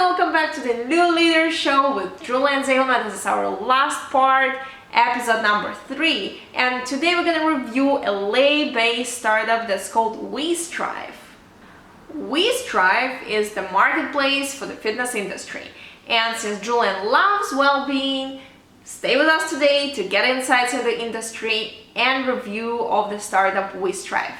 welcome back to the New Leader Show with Julian Zegelman. This is our last part, episode number 3. And today we're going to review a LA-based startup that's called WeStrive. WeStrive is the marketplace for the fitness industry. And since Julian loves well-being, stay with us today to get insights in the industry and review of the startup WeStrive.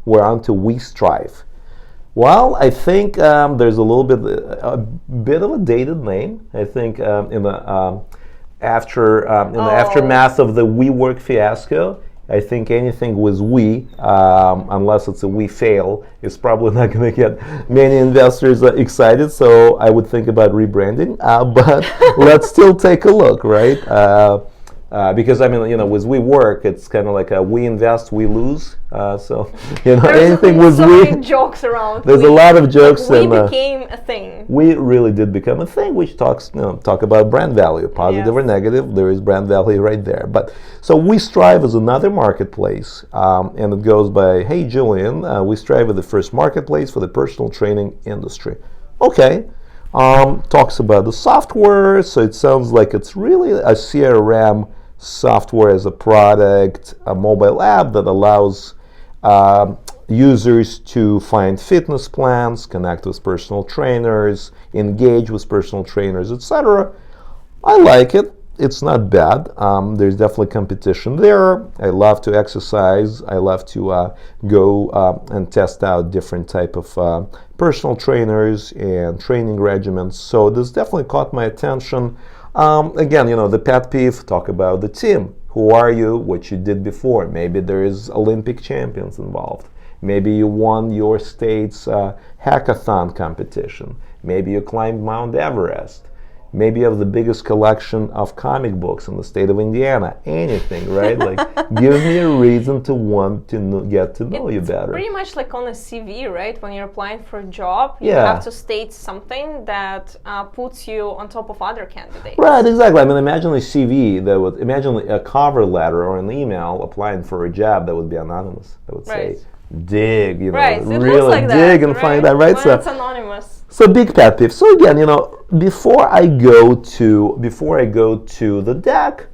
We're on to WeStrive. Well, I think there's a bit of a dated name. I think in the aftermath of the WeWork fiasco, I think anything with we, unless it's a we fail, is probably not going to get many investors excited. So I would think about rebranding. But let's still take a look, right? Because with WeWork, it's kind of like a we invest, we lose. There's anything with so we. many jokes around. There's a lot of jokes. We became a thing. We really did become a thing, which talk about brand value, positive or negative. There is brand value right there. But so WeStrive is another marketplace, and it goes by, hey Julian, WeStrive is the first marketplace for the personal training industry. Okay. Talks about the software, so it sounds like it's really a CRM software as a product, a mobile app that allows users to find fitness plans, connect with personal trainers, engage with personal trainers, etc. I like it. It's not bad. There's definitely competition there. I love to exercise. I love to go and test out different type of personal trainers and training regimens. So this definitely caught my attention. Again, the pet peeve, talk about the team. Who are you? What you did before? Maybe there is Olympic champions involved. Maybe you won your state's hackathon competition. Maybe you climbed Mount Everest. Maybe you have the biggest collection of comic books in the state of Indiana. Anything, right? Like, give me a reason to want to get to know you better. Pretty much like on a CV, right? When you're applying for a job, you have to state something that puts you on top of other candidates. Right, exactly. I mean, imagine a CV imagine a cover letter or an email applying for a job that would be anonymous. That would say, dig, really dig and find that, right? When it's anonymous. So big pet peeve. So again, before I go to the deck,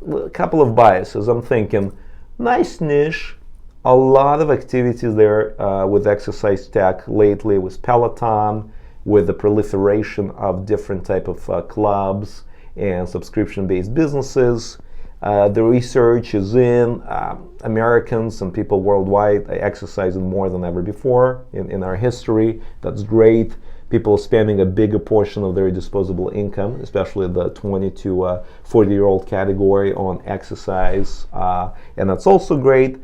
a couple of biases. I'm thinking, nice niche, a lot of activities there with exercise tech lately, with Peloton, with the proliferation of different type of clubs and subscription-based businesses. The research is in Americans and people worldwide are exercising more than ever before in our history. That's great. People are spending a bigger portion of their disposable income, especially the 20 to 40-year-old category, on exercise, and that's also great.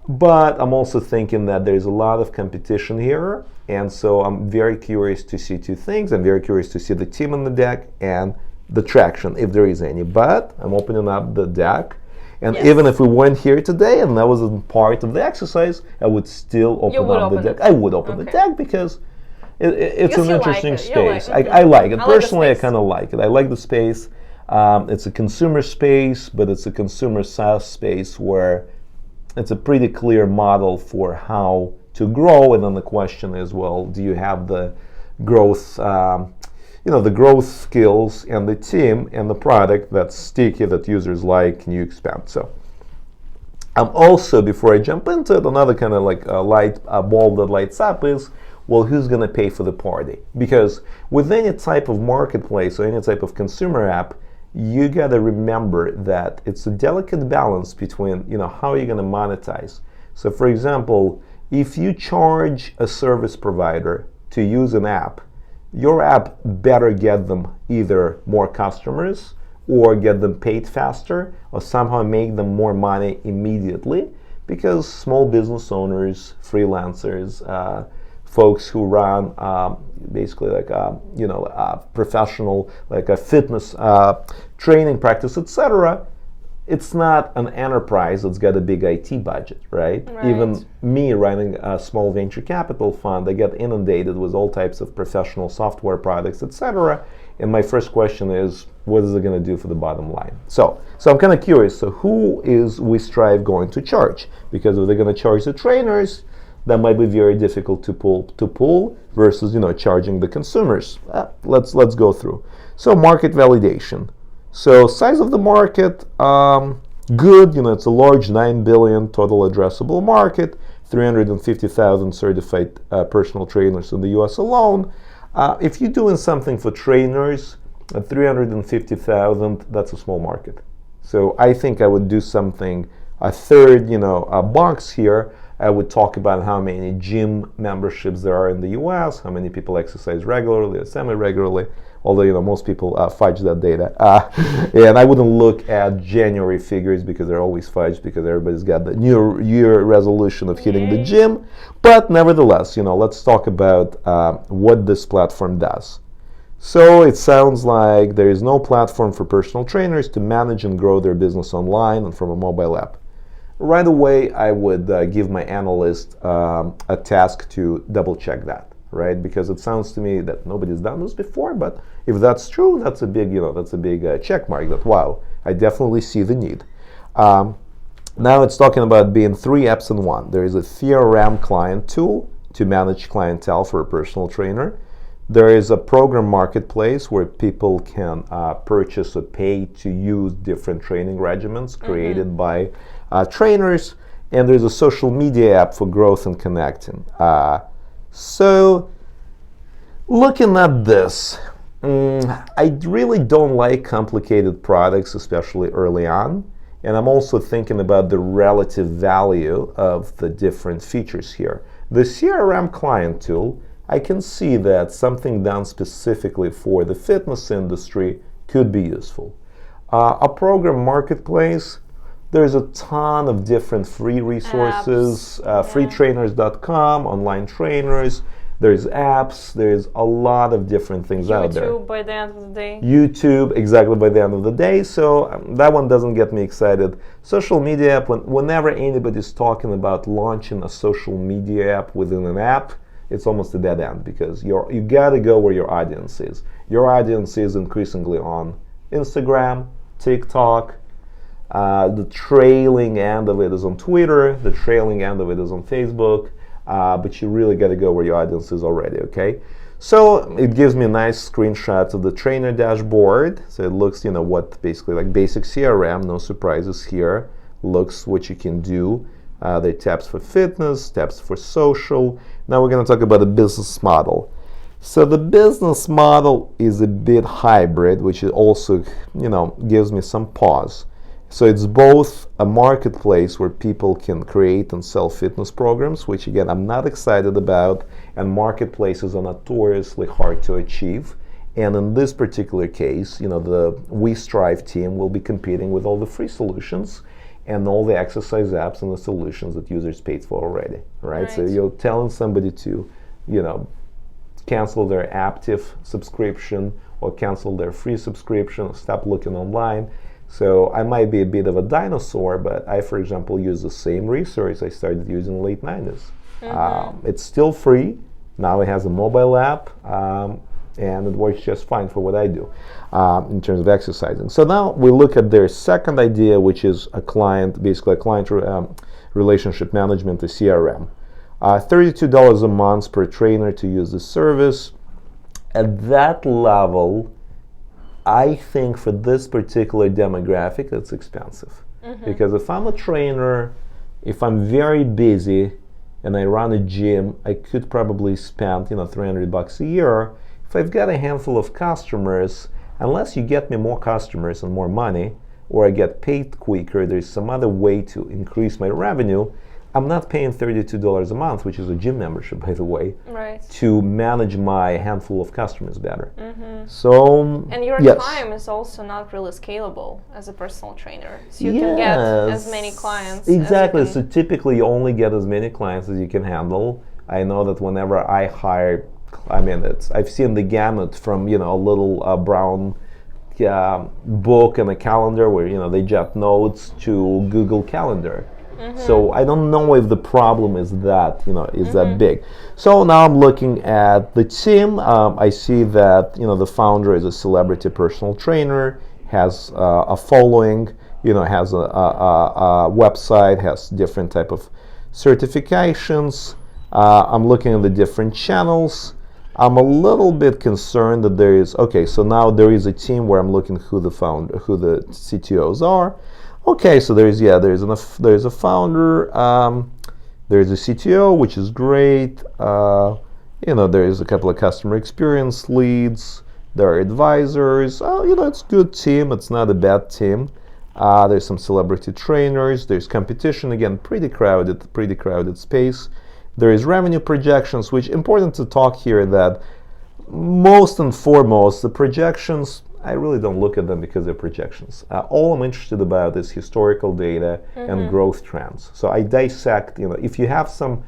But I'm also thinking that there's a lot of competition here, and so I'm very curious to see two things. I'm very curious to see the team on the deck and the traction, if there is any. But I'm opening up the deck, and even if we weren't here today and that wasn't part of the exercise, I would still open up the deck. I would open the deck because it's an interesting space. I like it. Personally, I kind of like it. I like the space. It's a consumer space, but it's a consumer SaaS space where it's a pretty clear model for how to grow. And then the question is, well, do you have the growth, the growth skills and the team and the product that's sticky, that users like, and you expand. So also, before I jump into it, another kind of like light bulb that lights up is, well, who's going to pay for the party? Because with any type of marketplace or any type of consumer app, you got to remember that it's a delicate balance between, how are you going to monetize? So, for example, if you charge a service provider to use an app, your app better get them either more customers or get them paid faster or somehow make them more money immediately, because small business owners, freelancers, folks who run basically like a professional, like a fitness training practice, etc. It's not an enterprise that's got a big IT budget, right? Even me running a small venture capital fund, I get inundated with all types of professional software products, etc. And my first question is, what is it going to do for the bottom line? So I'm kind of curious. So who is WeStrive going to charge? Because if they're going to charge the trainers, that might be very difficult to pull versus charging the consumers. Let's go through. So market validation. So size of the market, good. It's a large 9 billion total addressable market. 350,000 certified personal trainers in the U.S. alone. If you're doing something for trainers, at 350,000, that's a small market. So I think I would do something, a third, a box here. I would talk about how many gym memberships there are in the U.S., how many people exercise regularly or semi-regularly, although most people fudge that data. And I wouldn't look at January figures because they're always fudged because everybody's got the new year resolution of hitting the gym. But nevertheless, let's talk about what this platform does. So it sounds like there is no platform for personal trainers to manage and grow their business online and from a mobile app. Right away, I would give my analyst a task to double check that, right? Because it sounds to me that nobody's done this before, but if that's true, that's a big, check mark that, wow, I definitely see the need. Now it's talking about being 3 apps in one. There is a CRM client tool to manage clientele for a personal trainer. There is a program marketplace where people can purchase or pay to use different training regimens created by trainers, and there's a social media app for growth and connecting. So looking at this, I really don't like complicated products, especially early on, and I'm also thinking about the relative value of the different features here. The CRM client tool, I can see that something done specifically for the fitness industry could be useful. A program marketplace, there's a ton of different free resources, freetrainers.com, online trainers, there's apps, there's a lot of different things out there. YouTube by the end of the day. YouTube, exactly, by the end of the day, so that one doesn't get me excited. Social media app, whenever anybody's talking about launching a social media app within an app, it's almost a dead end because you gotta go where your audience is. Your audience is increasingly on Instagram, TikTok, the trailing end of it is on Twitter, the trailing end of it is on Facebook, but you really got to go where your audience is already, okay? So it gives me nice screenshots of the trainer dashboard. So it looks, what basically like basic CRM, no surprises here. Looks what you can do. There are tabs for fitness, tabs for social. Now we're going to talk about the business model. So the business model is a bit hybrid, which also, gives me some pause. So it's both a marketplace where people can create and sell fitness programs, which again, I'm not excited about, and marketplaces are notoriously hard to achieve. And in this particular case, the WeStrive team will be competing with all the free solutions and all the exercise apps and the solutions that users paid for already, right? So you're telling somebody to, cancel their active subscription or cancel their free subscription or stop looking online. So I might be a bit of a dinosaur, but I, for example, use the same resource I started using in the late 90s. It's still free. Now it has a mobile app, and it works just fine for what I do in terms of exercising. So now we look at their second idea, which is basically a client relationship management, a CRM. $32 a month per trainer to use the service. At that level, I think for this particular demographic, it's expensive. Because if I'm a trainer, if I'm very busy and I run a gym, I could probably spend, $300 a year. If I've got a handful of customers, unless you get me more customers and more money, or I get paid quicker, there's some other way to increase my revenue, I'm not paying $32 a month, which is a gym membership, by the way, to manage my handful of customers better. So, and your time is also not really scalable as a personal trainer. So you can get as many clients. Exactly. So typically you only get as many clients as you can handle. I know that whenever I hire, I've seen the gamut from, a little brown book and a calendar where, they jot notes to Google Calendar. So I don't know if the problem is that, that big. So now I'm looking at the team. I see that, the founder is a celebrity personal trainer, has a following, has a website, has different type of certifications. I'm looking at the different channels. I'm a little bit concerned that so now there is a team where I'm looking who the CTOs are. Okay, so there's a founder, there's a CTO, which is great. There is a couple of customer experience leads. There are advisors. It's a good team. It's not a bad team. There's some celebrity trainers. There's competition. Again, pretty crowded space. There is revenue projections, which important to talk here that most and foremost, the projections, I really don't look at them because they're projections. All I'm interested about is historical data and growth trends. So I dissect, if you have some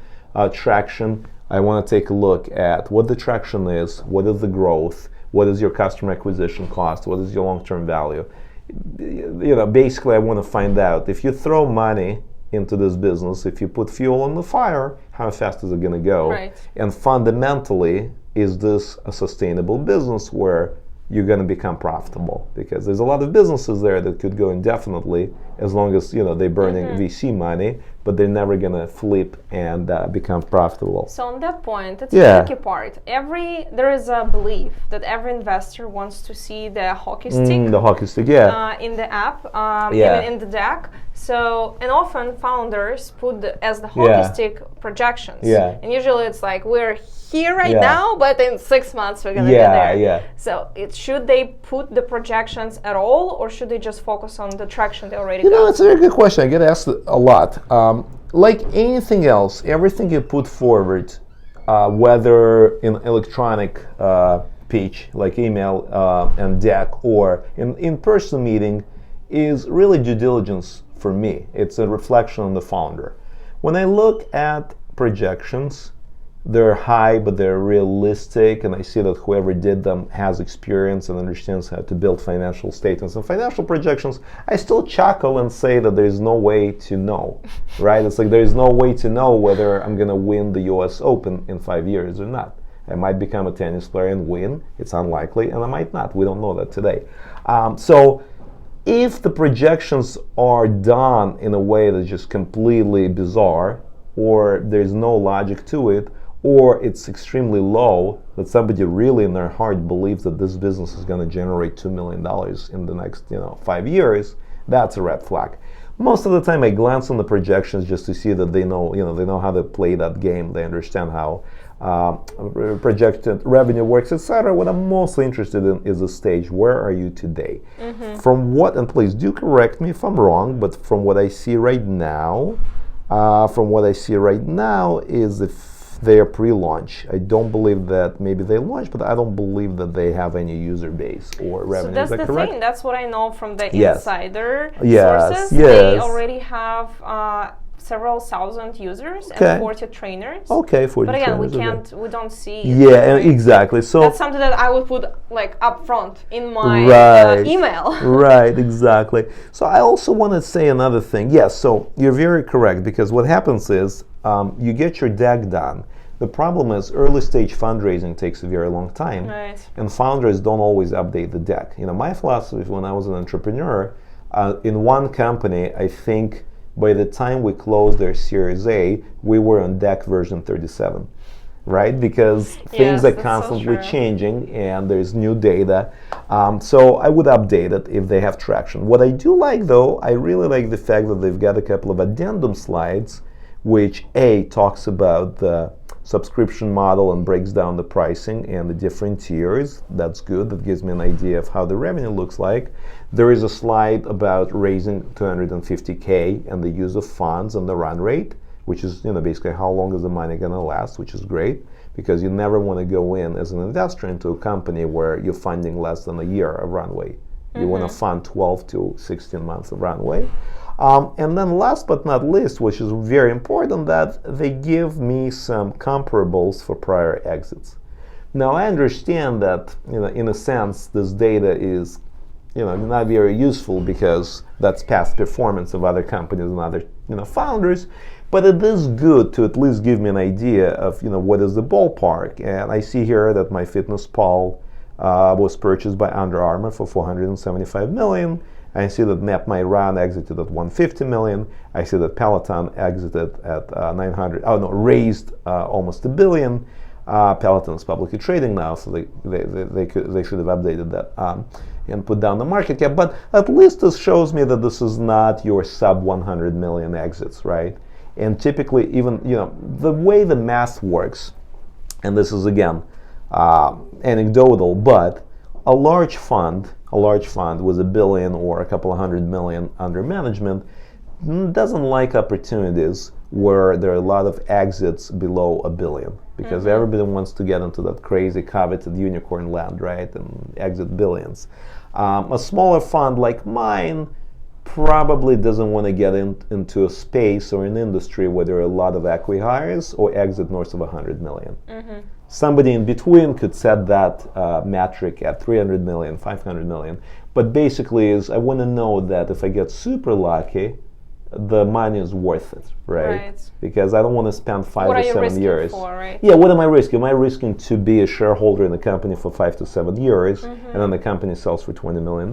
traction, I want to take a look at what the traction is, what is the growth, what is your customer acquisition cost, what is your long-term value. Basically I want to find out if you throw money into this business, if you put fuel on the fire, how fast is it going to go? Right. And fundamentally, is this a sustainable business where you're going to become profitable? Because there's a lot of businesses there that could go indefinitely as long as they're burning VC money, but they're never going to flip and become profitable. So on that point, it's a tricky part. There is a belief that every investor wants to see the hockey stick. The hockey stick, yeah. In the app, even in the deck. So, and often founders put as the hockey stick projections. Yeah. And usually it's like, we're here right now, but in 6 months we're going to get there. Yeah. So should they put the projections at all, or should they just focus on the traction they already got? That's a very good question. I get asked a lot. Like anything else, everything you put forward, whether in electronic pitch, like email and deck, or in in-person meeting, is really due diligence for me. It's a reflection on the founder. When I look at projections, they're high, but they're realistic, and I see that whoever did them has experience and understands how to build financial statements and financial projections. I still chuckle and say that there's no way to know, right? It's like there's no way to know whether I'm going to win the US Open in 5 years or not. I might become a tennis player and win. It's unlikely, and I might not. We don't know that today. So if the projections are done in a way that's just completely bizarre, or there's no logic to it, or it's extremely low, that somebody really in their heart believes that this business is going to generate $2 million in the next 5 years, that's a red flag. Most of the time I glance on the projections just to see that they know how to play that game. They understand how projected revenue works, etc. What I'm mostly interested in is the stage. Where are you today? From what, and please do correct me if I'm wrong, but from what I see right now, is if they're pre-launch. I don't believe that maybe they launched, but I don't believe that they have any user base or revenue. So that's is that the correct? thing. That's what I know from the Yes. insider Yes. sources. They already have several thousand users and 40 trainers. Okay, 40 But again, trainers, we don't see. Yeah, exactly. So that's something that I would put like up front in my email. Right, exactly. So I also want to say another thing. Yes, so you're very correct, because what happens is you get your deck done. The problem is early stage fundraising takes a very long time, Right. and founders don't always update the deck. My philosophy when I was an entrepreneur, in one company, I think by the time we closed their Series A, we were on deck version 37, right? Because things are constantly changing and there's new data. So I would update it if they have traction. What I do like though, I really like the fact that they've got a couple of addendum slides, which talks about the subscription model and breaks down the pricing and the different tiers. That's good. That gives me an idea of how the revenue looks like. There is a slide about raising $250K and the use of funds and the run rate, which is basically how long is the money going to last, which is great, because you never want to go in as an investor into a company where you're funding less than a year of runway. You want to fund 12 to 16 months of runway. And then last but not least, which is very important, that they give me some comparables for prior exits. Now I understand that in a sense this data is not very useful, because that's past performance of other companies and other founders, but it is good to at least give me an idea of what is the ballpark. And I see here that MyFitnessPal was purchased by Under Armour for $475 million. I see that MapMyRun exited at $150 million. I see that Peloton exited at raised almost $1 billion. Peloton is publicly trading now, so they should have updated that and put down the market cap. But at least this shows me that this is not your sub 100 million exits, right? And typically, even the way the math works, and this is again anecdotal, but a large fund with $1 billion or a couple of $100 million under management doesn't like opportunities where there are a lot of exits below $1 billion, because everybody wants to get into that crazy coveted unicorn land, right, and exit billions. A smaller fund like mine probably doesn't want to get into a space or an industry where there are a lot of acqui-hires or exit north of 100 million. Somebody in between could set that metric at 300 million, 500 million. But basically I want to know that if I get super lucky, the money is worth it, right? Because I don't want to spend 5 or 7 years. For, right? Yeah, what am I risking? Am I risking to be a shareholder in the company for 5 to 7 years, and then the company sells for $20 million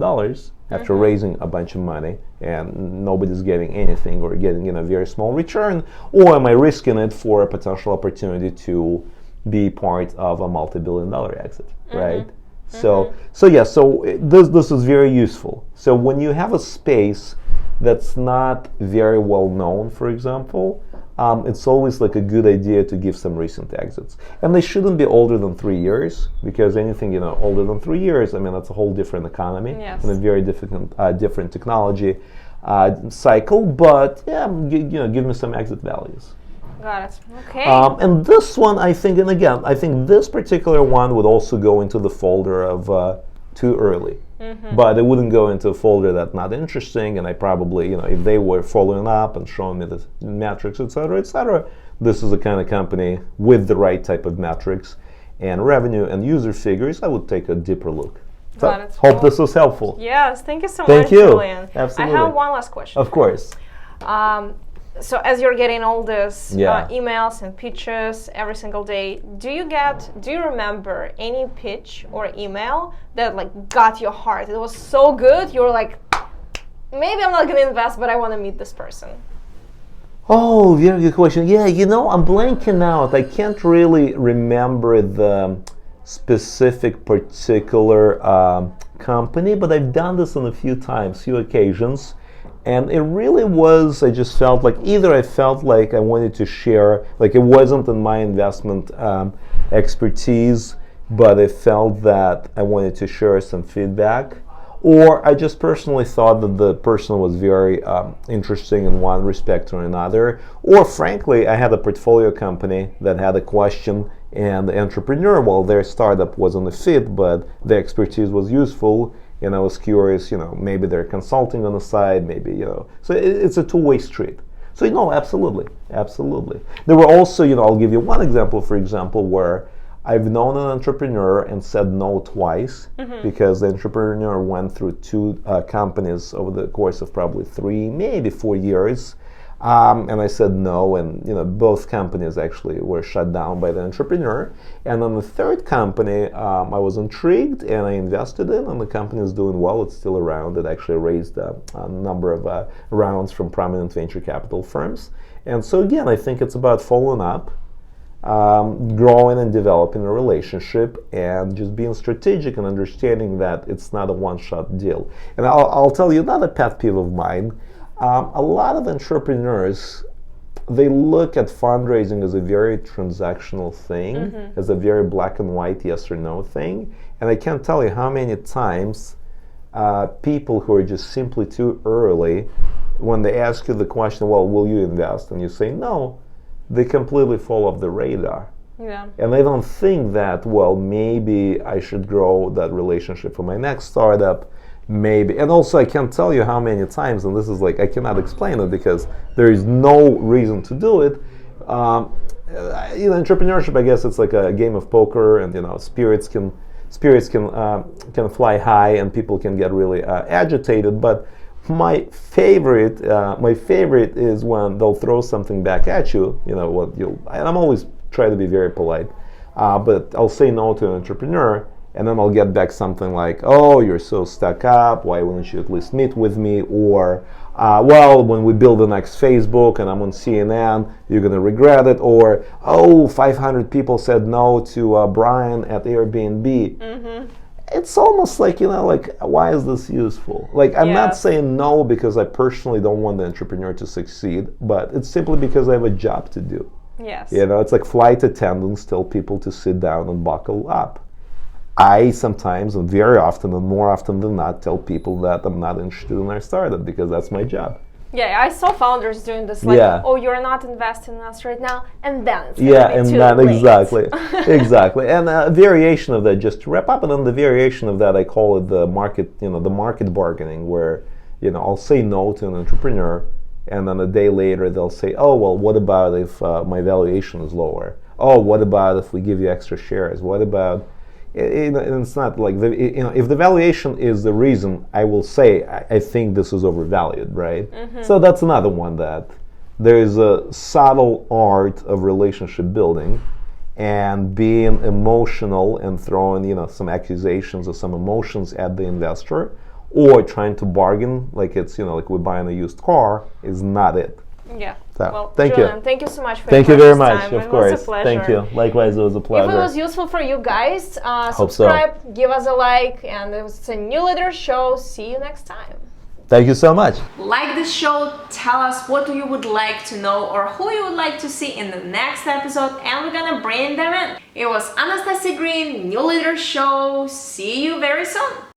after raising a bunch of money, and nobody's getting anything or getting a very small return? Or am I risking it for a potential opportunity to be part of a multi-billion-dollar exit, right? So this is very useful. So when you have a space that's not very well known, for example, it's always like a good idea to give some recent exits. And they shouldn't be older than 3 years, because anything older than 3 years, I mean, that's a whole different economy and a very different technology cycle. But yeah, give me some exit values. Got it. Okay. And this one, I think this particular one would also go into the folder of too early. But it wouldn't go into a folder that's not interesting, and I probably, if they were following up and showing me the metrics, etc., this is the kind of company with the right type of metrics and revenue and user figures, I would take a deeper look. So, hope this was helpful. Yes, thank you so much, Julian. Absolutely. I have one last question. Of course. So as you're getting all this emails and pitches every single day, do you remember any pitch or email that got your heart? It was so good, you were like, maybe I'm not going to invest, but I want to meet this person. Oh, very good question. Yeah, I'm blanking out. I can't really remember the specific particular company, but I've done this on a few occasions. And it really was, I just felt like either I felt like I wanted to share, like it wasn't in my investment expertise, but I felt that I wanted to share some feedback, or I just personally thought that the person was very interesting in one respect or another, or frankly, I had a portfolio company that had a question, and the entrepreneur, well, their startup wasn't a fit, but their expertise was useful. And I was curious, maybe they're consulting on the side, maybe, So it's a two-way street. So, absolutely. There were also, I'll give you one example, for example, where I've known an entrepreneur and said no twice because the entrepreneur went through two companies over the course of probably 3, maybe 4 years. And I said no, and both companies actually were shut down by the entrepreneur. And on the third company, I was intrigued and I invested in, and the company is doing well. It's still around. It actually raised a number of rounds from prominent venture capital firms. And so again, I think it's about following up, growing and developing a relationship, and just being strategic and understanding that it's not a one-shot deal. And I'll tell you another pet peeve of mine. A lot of entrepreneurs, they look at fundraising as a very transactional thing, as a very black and white yes or no thing. And I can't tell you how many times people who are just simply too early, when they ask you the question, well, will you invest? And you say no, they completely fall off the radar. Yeah. And they don't think that, well, maybe I should grow that relationship for my next startup. Maybe. And also I can't tell you how many times, and this is I cannot explain it because there is no reason to do it. Entrepreneurship, I guess it's like a game of poker, and spirits can fly high and people can get really agitated. But My favorite is when they'll throw something back at you. You know what and I'm always try to be very polite, but I'll say no to an entrepreneur, and then I'll get back something like, "Oh, you're so stuck up. Why wouldn't you at least meet with me?" Or, "Well, when we build the next Facebook and I'm on CNN, you're gonna regret it." Or, "Oh, 500 people said no to Brian at Airbnb." Mm-hmm. It's almost like, like, why is this useful? Like, I'm not saying no because I personally don't want the entrepreneur to succeed, but it's simply because I have a job to do. Yes. It's like flight attendants tell people to sit down and buckle up. I sometimes, and very often, and more often than not, tell people that I'm not interested in their startup because that's my job. Yeah, I saw founders doing this, like, "Oh, you're not investing in us right now," and then it's exactly, exactly. And a variation of that, just to wrap up, and then the variation of that, I call it the market, the market bargaining, where, I'll say no to an entrepreneur, and then a day later they'll say, "Oh, well, what about if my valuation is lower? Oh, what about if we give you extra shares? What about..." And it's not like if the valuation is the reason, I will say I think this is overvalued, right? Mm-hmm. So that's another one, that there is a subtle art of relationship building and being emotional and throwing some accusations or some emotions at the investor, or trying to bargain like it's like we're buying a used car, is not it. Yeah. So, well, thank Julian, you. thank you so much for Thank your you very time. much. Of it course. was a pleasure. Thank you. Likewise, it was a pleasure. If it was useful for you guys, Hope subscribe, so. give us a like, and it was a New Leader Show. See you next time. Thank you so much. Like this show, tell us what you would like to know or who you would like to see in the next episode, and we're gonna bring them in. It was Anastasia Green, New Leader Show. See you very soon.